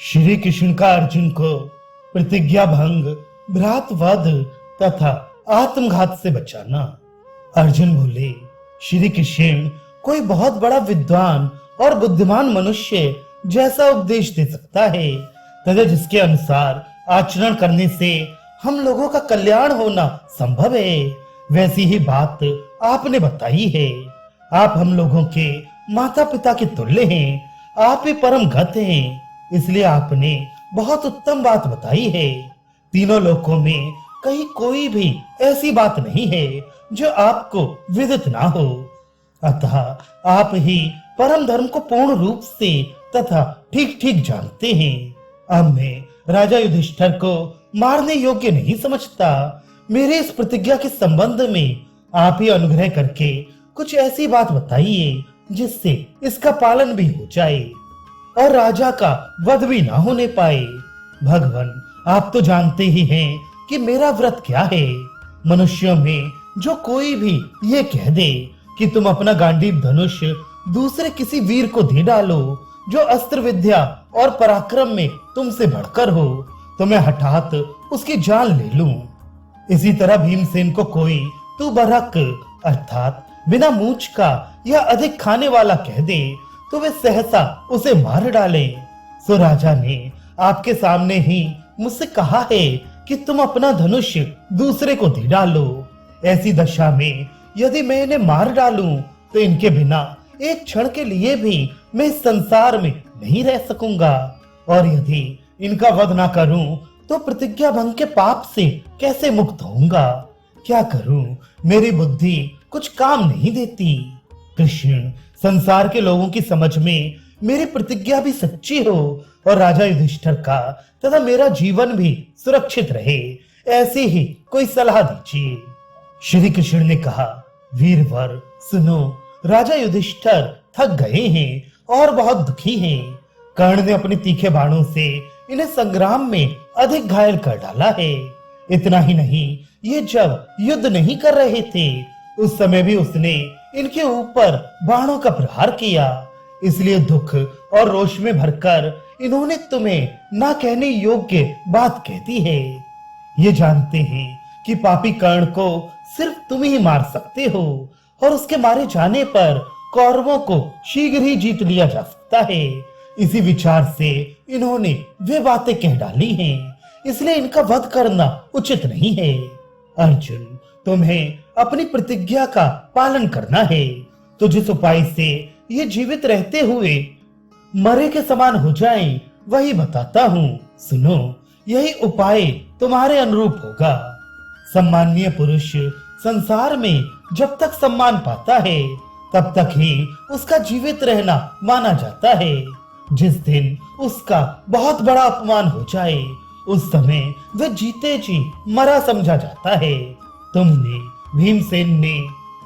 श्री कृष्ण का अर्जुन को प्रतिज्ञा भंग, भ्रातवध तथा आत्मघात से बचाना। अर्जुन बोले, श्री कृष्ण कोई बहुत बड़ा विद्वान और बुद्धिमान मनुष्य जैसा उपदेश दे सकता है तथा जिसके अनुसार आचरण करने से हम लोगों का कल्याण होना संभव है, वैसी ही बात आपने बताई है। आप हम लोगों के माता पिता के तुल्य हैं, आप ही परम गत हैं, इसलिए आपने बहुत उत्तम बात बताई है। तीनों लोकों में कहीं कोई भी ऐसी बात नहीं है जो आपको विदित ना हो, अतः आप ही परम धर्म को पूर्ण रूप से तथा ठीक ठीक जानते हैं। अब मैं राजा युधिष्ठिर को मारने योग्य नहीं समझता। मेरे इस प्रतिज्ञा के संबंध में आप ही अनुग्रह करके कुछ ऐसी बात बताइए जिससे इसका पालन भी हो जाए और राजा का वध भी ना होने पाए। भगवान, आप तो जानते ही हैं कि मेरा व्रत क्या है। मनुष्यों में जो कोई भी ये कह दे कि तुम अपना गांडीव धनुष दूसरे किसी वीर को दे डालो जो अस्त्र विद्या और पराक्रम में तुमसे बढ़कर हो, तो मैं हठात उसकी जान ले लूं। इसी तरह भीमसेन को कोई तू बरहक अर्थात बिना मूछ का या अधिक खाने वाला कह दे तो वे सहसा उसे मार डाले। सो राजा ने आपके सामने ही मुझसे कहा है कि तुम अपना धनुष दूसरे को दे डालो। ऐसी दशा में यदि मैं इन्हें मार डालूं तो इनके बिना एक क्षण के लिए भी मैं इस संसार में नहीं रह सकूंगा, और यदि इनका वध ना करूं तो प्रतिज्ञा भंग के पाप से कैसे मुक्त होऊंगा। क्या करूं, मेरी बुद्धि कुछ काम नहीं देती। कृष्ण, संसार के लोगों की समझ में मेरी प्रतिज्ञा भी सच्ची हो और राजा युधिष्ठिर का तथा मेरा जीवन भी सुरक्षित रहे, ऐसी ही कोई सलाह दीजिए। श्री कृष्ण ने कहा, वीरवर सुनो, राजा युधिष्ठिर थक गए हैं और बहुत दुखी हैं। कर्ण ने अपने तीखे बाणों से इन्हें संग्राम में अधिक घायल कर डाला है। इतना ही नहीं, ये जब युद्ध नहीं कर रहे थे उस समय भी उसने इनके ऊपर बाणों का प्रहार किया। इसलिए दुख और रोष में भरकर इन्होंने तुम्हें ना कहने योग्य बात कहती है। ये जानते हैं कि पापी कर्ण को सिर्फ तुम ही मार सकते हो और उसके मारे जाने पर कौरवों को शीघ्र ही जीत लिया जा सकता है। इसी विचार से इन्होंने वे बातें कह डाली हैं, इसलिए इनका वध करना उचित नहीं है। अर्जुन, तुम्हें अपनी प्रतिज्ञा का पालन करना है, तो जिस उपाय से ये जीवित रहते हुए मरे के समान हो जाएं, वही बताता हूँ। सुनो, यही उपाय तुम्हारे अनुरूप होगा। सम्माननीय पुरुष संसार में जब तक सम्मान पाता है तब तक ही उसका जीवित रहना माना जाता है। जिस दिन उसका बहुत बड़ा अपमान हो जाए उस समय वह जीते जी मरा समझा जाता है। तुमने, भीमसेन ने,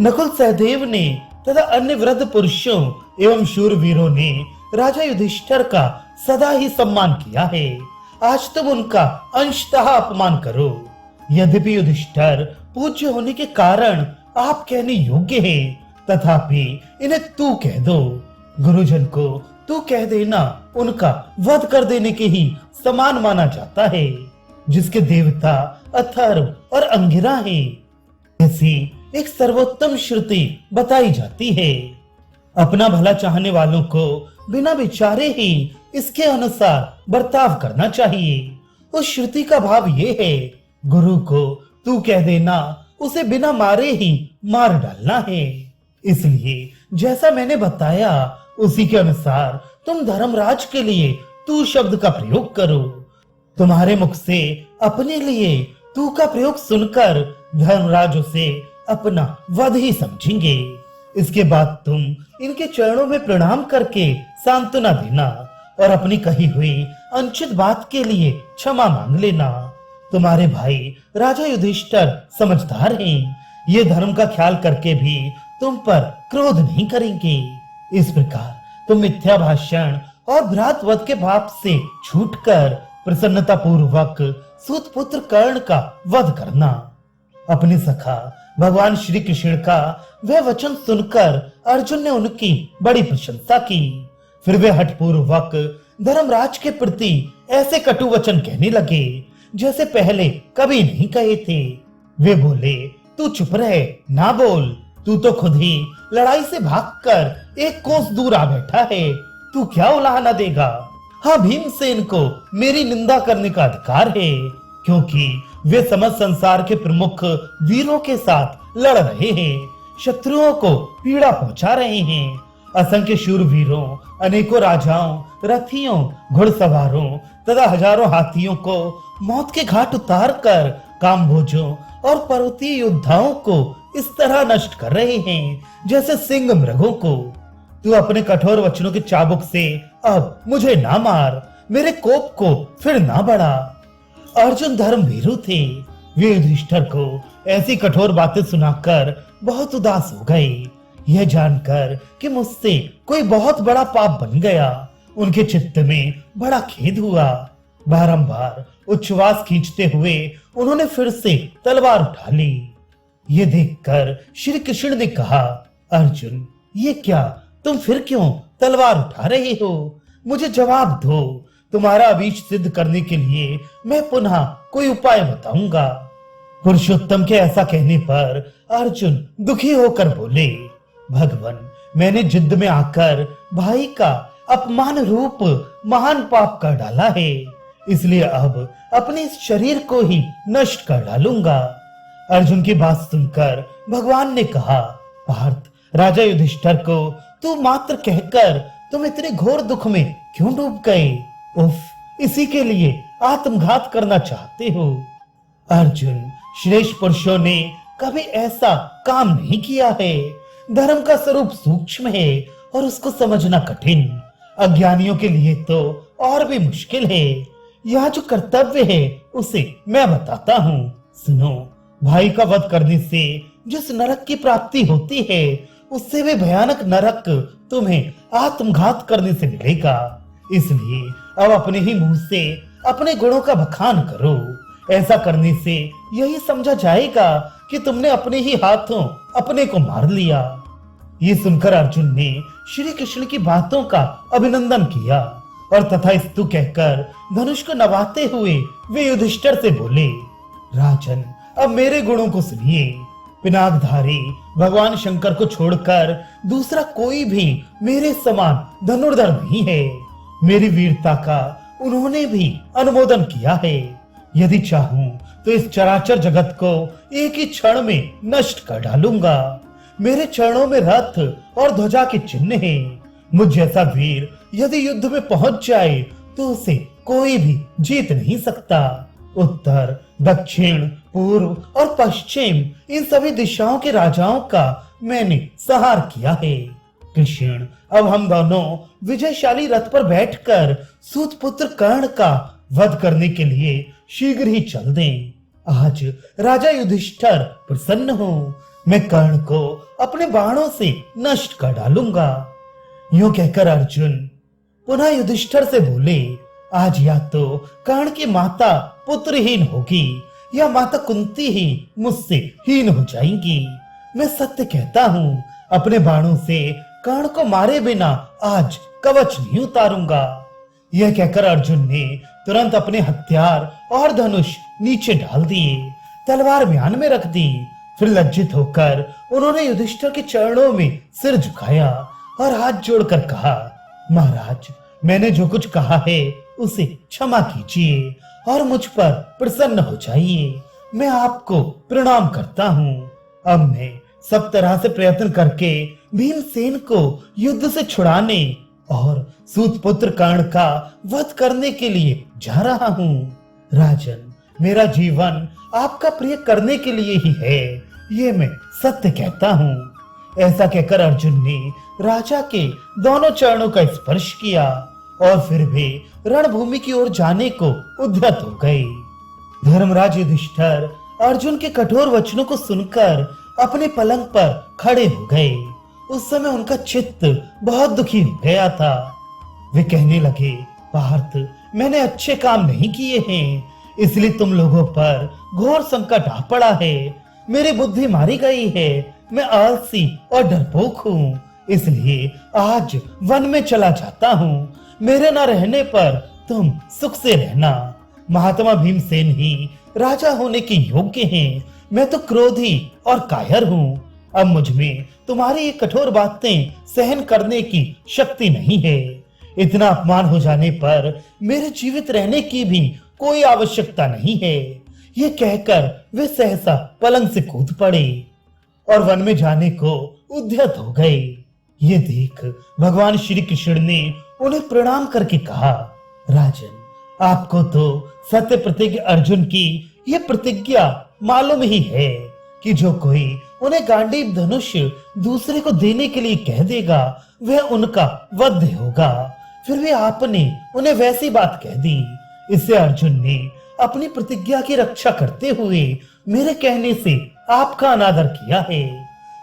नकुल सहदेव ने तथा अन्य वृद्ध पुरुषों एवं शूरवीरों ने राजा युधिष्ठिर का सदा ही सम्मान किया है। आज तुम उनका अंशतः अपमान करो। यद्यपि युधिष्ठिर पूज्य होने के कारण आप कहने योग्य हैं, तथापि इन्हें तू कह दो। गुरुजन को तू कह देना उनका वध कर देने के ही समान माना जाता है। जिसके देवता अथर्व और अंगिरा हैं, ऐसी एक सर्वोत्तम श्रुति बताई जाती है। अपना भला चाहने वालों को बिना विचारे ही इसके अनुसार बर्ताव करना चाहिए। उस श्रुति का भाव ये है, गुरु को तू कह देना उसे बिना मारे ही मार डालना है। इसलिए जैसा मैंने बताया उसी के अनुसार तुम धर्मराज के लिए तू शब्द का प्रयोग करो। तुम्हारे मुख से अपने लिए तू का प्रयोग सुनकर धर्मराज उसे अपना वध ही समझेंगे। इसके बाद तुम इनके चरणों में प्रणाम करके सांत्वना देना और अपनी कही हुई अनुचित बात के लिए क्षमा मांग लेना। तुम्हारे भाई राजा युधिष्ठिर समझदार हैं, ये धर्म का ख्याल करके भी तुम पर क्रोध नहीं करेंगे। इस प्रकार तुम मिथ्या भाषण और भ्रातवध के पाप से छूटकर प्रसन्नता पूर्वक सूत पुत्र कर्ण का वध करना। अपने सखा भगवान श्री कृष्ण का वह वचन सुनकर अर्जुन ने उनकी बड़ी प्रशंसा की। फिर वे हठपूर्वक धर्मराज के प्रति ऐसे कटु वचन कहने लगे जैसे पहले कभी नहीं कहे थे। वे बोले, तू चुप रहे, ना बोल। तू तो खुद ही लड़ाई से भागकर एक कोस दूर आ बैठा है। तू क्या उलाहना देगा? हाँ, भीमसेन को मेरी निंदा करने का अधिकार है, क्योंकि वे समस्त संसार के प्रमुख वीरों के साथ लड़ रहे हैं, शत्रुओं को पीड़ा पहुंचा रहे हैं। असंख्य शूरवीरों, अनेकों राजाओं, रथियों, घुड़सवारों तथा हजारों हाथियों को मौत के घाट उतार कर कामभोजों और पर्वतीय योद्धाओं को इस तरह नष्ट कर रहे हैं जैसे सिंह मृगों को। तू अपने कठोर वचनों के चाबुक से अब मुझे ना मार, मेरे कोप को फिर ना बढ़ा। अर्जुन धर्मभीरु थे। वे युधिष्ठिर को ऐसी कठोर बातें सुनाकर बहुत उदास हो गए। यह जानकर कि मुझसे कोई बहुत बड़ा पाप बन गया, उनके चित्त में बड़ा खेद हुआ। बारंबार उच्छ्वास खींचते हुए उन्होंने फिर से तलवार उठा ली। ये देखकर श्री कृष्ण ने कहा, अर्जुन, ये क्या, तुम फिर क्यों तलवार उठा रहे हो? मुझे जवाब दो। तुम्हारा अभीष्ट सिद्ध करने के लिए मैं पुनः कोई उपाय बताऊंगा। पुरुषोत्तम के ऐसा कहने पर अर्जुन दुखी होकर बोले, भगवान, मैंने जिद में आकर भाई का अपमान रूप महान पाप कर डाला है, इसलिए अब अपने इस शरीर को ही नष्ट कर डालूंगा। अर्जुन की बात सुनकर भगवान ने कहा, पार्थ, राजा युधिष्ठिर को तू मात्र कहकर तुम इतने घोर दुख में क्यों डूब गए? उफ, इसी के लिए आत्मघात करना चाहते हो? अर्जुन, श्रेष्ठ पुरुषों ने कभी ऐसा काम नहीं किया है। धर्म का स्वरूप सूक्ष्म है और उसको समझना कठिन। अज्ञानियों के लिए तो और भी मुश्किल है। यह जो कर्तव्य है उसे मैं बताता हूँ, सुनो। भाई का वध करने से जिस नरक की प्राप्ति होती है, उससे भी भयानक नरक तुम्हें आत्मघात करने से मिलेगा। इसलिए अब अपने ही मुंह से अपने गुणों का बखान करो। ऐसा करने से यही समझा जाएगा कि तुमने अपने ही हाथों अपने को मार लिया। ये सुनकर अर्जुन ने श्री कृष्ण की बातों का अभिनंदन किया और तथास्तु कहकर धनुष को नवाते हुए वे युधिष्ठिर से बोले, राजन, अब मेरे गुणों को सुनिए। पिनाकधारी भगवान शंकर को छोड़कर दूसरा कोई भी मेरे समान धनुर्धर नहीं है। मेरी वीरता का उन्होंने भी अनुमोदन किया है। यदि चाहूं तो इस चराचर जगत को एक ही क्षण में नष्ट कर डालूंगा। मेरे चरणों में रथ और ध्वजा के चिन्ह हैं। मुझ जैसा वीर यदि युद्ध में पहुंच जाए तो उसे कोई भी जीत नहीं सकता। उत्तर, दक्षिण, पूर्व और पश्चिम, इन सभी दिशाओं के राजाओं का मैंने संहार किया है। कृष्ण, अब हम दोनों विजयशाली रथ पर बैठकर सूत पुत्र कर्ण का वध करने के लिए शीघ्र ही चल दें। आज राजा युधिष्ठिर प्रसन्न हो, मैं कर्ण को अपने बाणों से नष्ट कर डालूंगा। यूं कहकर अर्जुन पुनः युधिष्ठिर से बोले, आज या तो कर्ण की माता पुत्रहीन होगी या माता कुंती ही मुझसे हीन हो जाएंगी। मैं सत्य कहता हूँ, अपने बाणों से कर्ण को मारे बिना आज कवच नहीं उतारूंगा। यह कहकर अर्जुन ने तुरंत अपने हथियार और धनुष नीचे डाल दिए, तलवार म्यान में रख दी। फिर लज्जित होकर उन्होंने युधिष्ठिर के चरणों में सिर झुकाया और हाथ जोड़कर कहा, महाराज, मैंने जो कुछ कहा है उसे क्षमा कीजिए और मुझ पर प्रसन्न हो जाइए। मैं आपको प्रणाम करता हूँ। अब मैं सब तरह से प्रयत्न करके भीमसेन को युद्ध से छुड़ाने और सूत पुत्र कर्ण का वध करने के लिए जा रहा हूँ। राजन, मेरा जीवन आपका प्रिय करने के लिए ही है, ये मैं सत्य कहता हूँ। ऐसा कहकर अर्जुन ने राजा के दोनों चरणों का स्पर्श किया और फिर वे रणभूमि की ओर जाने को उद्यत हो गए। धर्मराज युधिष्ठिर अर्जुन के कठोर वचनों को सुनकर अपने पलंग पर खड़े हो गए। उस समय उनका चित्त बहुत दुखी हो गया था। वे कहने लगे, पार्थ, मैंने अच्छे काम नहीं किए हैं, इसलिए तुम लोगों पर घोर संकट आ पड़ा है। मेरी बुद्धि मारी गई है। मैं आलसी और डरपोक हूँ, इसलिए आज वन में चला जाता हूँ। मेरे न रहने पर तुम सुख से रहना। महात्मा भीमसेन ही राजा होने के योग्य हैं, मैं तो क्रोधी और कायर हूँ। अब मुझ में तुम्हारी ये कठोर बातें सहन करने की शक्ति नहीं है। इतना अपमान हो जाने पर मेरे जीवित रहने की भी कोई आवश्यकता नहीं है। ये कहकर वे सहसा पलंग से कूद पड़े और वन में जाने को उद्यत हो गए। ये देख भगवान श्री कृष्ण ने उन्हें प्रणाम करके कहा, राजन, आपको तो सत्य प्रतिज्ञ अर्जुन की ये प्रतिज्ञा मालूम ही है कि जो कोई उन्हें गांडीव धनुष दूसरे को देने के लिए कह देगा वह उनका वध होगा। फिर भी आपने उन्हें वैसी बात कह दी। इससे अर्जुन ने अपनी प्रतिज्ञा की रक्षा करते हुए मेरे कहने से आपका अनादर किया है।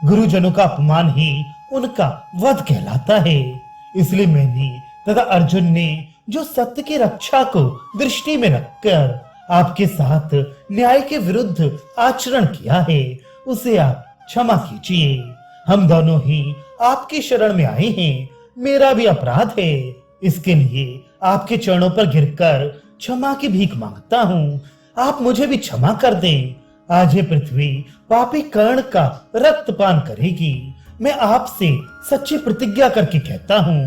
गुरुजनों का अपमान ही उनका वध कहलाता है। इसलिए मैंने तथा अर्जुन ने जो सत्य की रक्षा को दृष्टि में रखकर आपके साथ न्याय के विरुद्ध आचरण किया है, उसे आप क्षमा कीजिए। हम दोनों ही आपकी शरण में आए हैं, मेरा भी अपराध है। इसके लिए आपके चरणों पर गिरकर क्षमा की भीख मांगता हूँ। आप मुझे भी क्षमा कर दें। आज ये पृथ्वी पापी कर्ण का रक्तपान करेगी। मैं आपसे सच्ची प्रतिज्ञा करके कहता हूँ,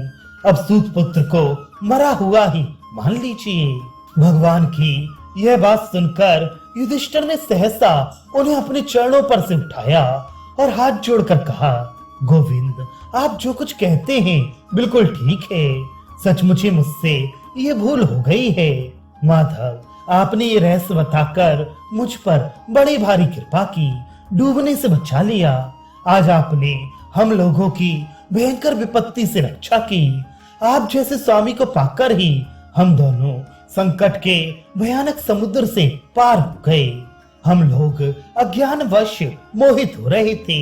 अब सूत पुत्र को मरा हुआ ही मान लीजिए। भगवान की यह बात सुनकर युधिष्ठिर ने सहसा उन्हें अपने चरणों पर से उठाया और हाथ जोड़कर कहा, गोविंद, आप जो कुछ कहते हैं बिल्कुल ठीक है। सचमुच ही मुझसे ये भूल हो गई है। माधव, आपने ये रहस्य बताकर मुझ पर बड़ी भारी कृपा की, डूबने से बचा लिया। आज आपने हम लोगों की भयंकर विपत्ति से रक्षा की। आप जैसे स्वामी को पाकर ही हम दोनों संकट के भयानक समुद्र से पार हो गए। हम लोग अज्ञानवश मोहित हो रहे थे।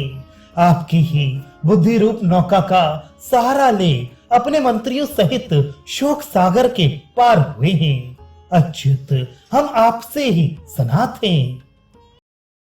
आपकी ही बुद्धि रूप नौका का सहारा ले अपने मंत्रियों सहित शोक सागर के पार हुए हैं। अच्युत, हम आपसे ही सनाथ हैं।